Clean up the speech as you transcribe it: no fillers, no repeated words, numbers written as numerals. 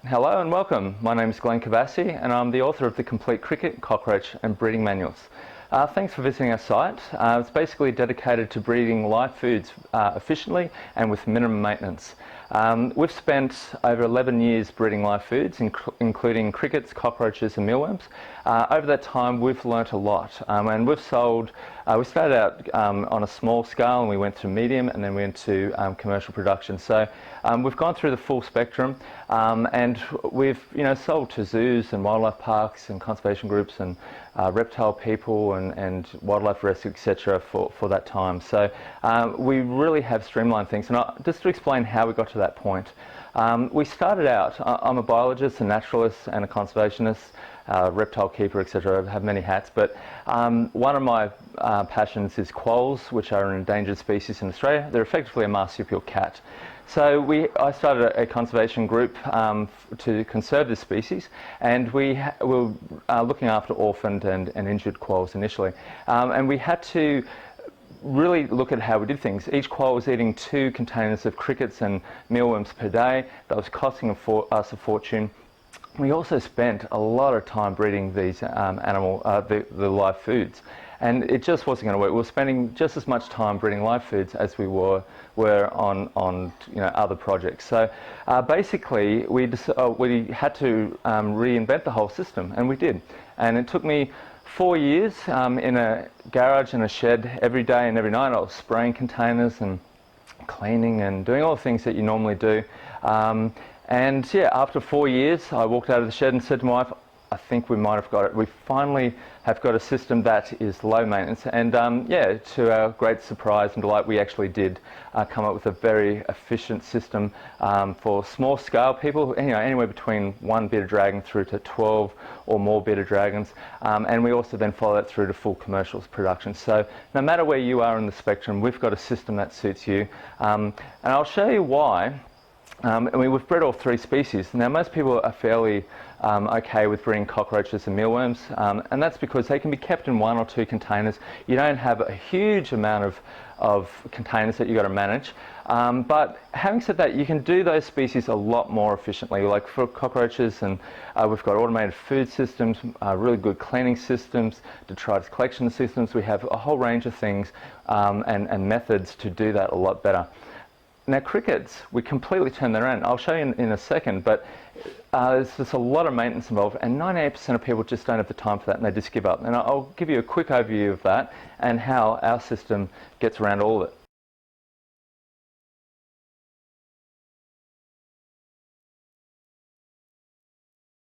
Hello and welcome. My name is Glenn Cavassi and I'm the author of the Complete Cricket, Cockroach and Breeding Manuals. Thanks for visiting our site. It's basically dedicated to breeding live foods efficiently and with minimum maintenance. We've spent over 11 years breeding live foods, including crickets, cockroaches and mealworms. Over that time we've learnt a lot and we started out on a small scale and we went to medium and then we went to commercial production. So we've gone through the full spectrum and we've sold to zoos and wildlife parks and conservation groups and reptile people and wildlife rescue, etc. for that time. So we really have streamlined things. And just to explain how we got to that point, we started out, I'm a biologist, a naturalist and a conservationist, reptile keeper, etc. I have many hats, but one of my passions is quolls, which are an endangered species in Australia. They're effectively a marsupial cat. So I started a conservation group to conserve this species, and we were looking after orphaned and injured quolls initially. And we had to really look at how we did things. Each quoll was eating 2 containers of crickets and mealworms per day. That was costing us a fortune. We also spent a lot of time breeding these the live foods, and it just wasn't going to work. We were spending just as much time breeding live foods as we were on other projects. So basically, we had to reinvent the whole system, and we did. And it took me 4 years in a garage and a shed every day and every night. I was spraying containers and cleaning and doing all the things that you normally do. And yeah, after 4 years, I walked out of the shed and said to my wife, I think we might have got it. We finally have got a system that is low maintenance. And yeah, to our great surprise and delight, we actually did come up with a very efficient system for small scale people, anywhere between 1 bearded dragon through to 12 or more bearded dragons. And we also then follow that through to full commercial production. So no matter where you are in the spectrum, we've got a system that suits you. And I'll show you why. We've bred all 3 species. Now, most people are fairly okay with breeding cockroaches and mealworms, and that's because they can be kept in 1 or 2 containers. You don't have a huge amount of containers that you've got to manage. But having said that, you can do those species a lot more efficiently. Like for cockroaches, and we've got automated food systems, really good cleaning systems, detritus collection systems. We have a whole range of things and methods to do that a lot better. Now crickets, we completely turned that around. I'll show you in a second, but there's just a lot of maintenance involved, and 98% of people just don't have the time for that and they just give up. And I'll give you a quick overview of that and how our system gets around all of it.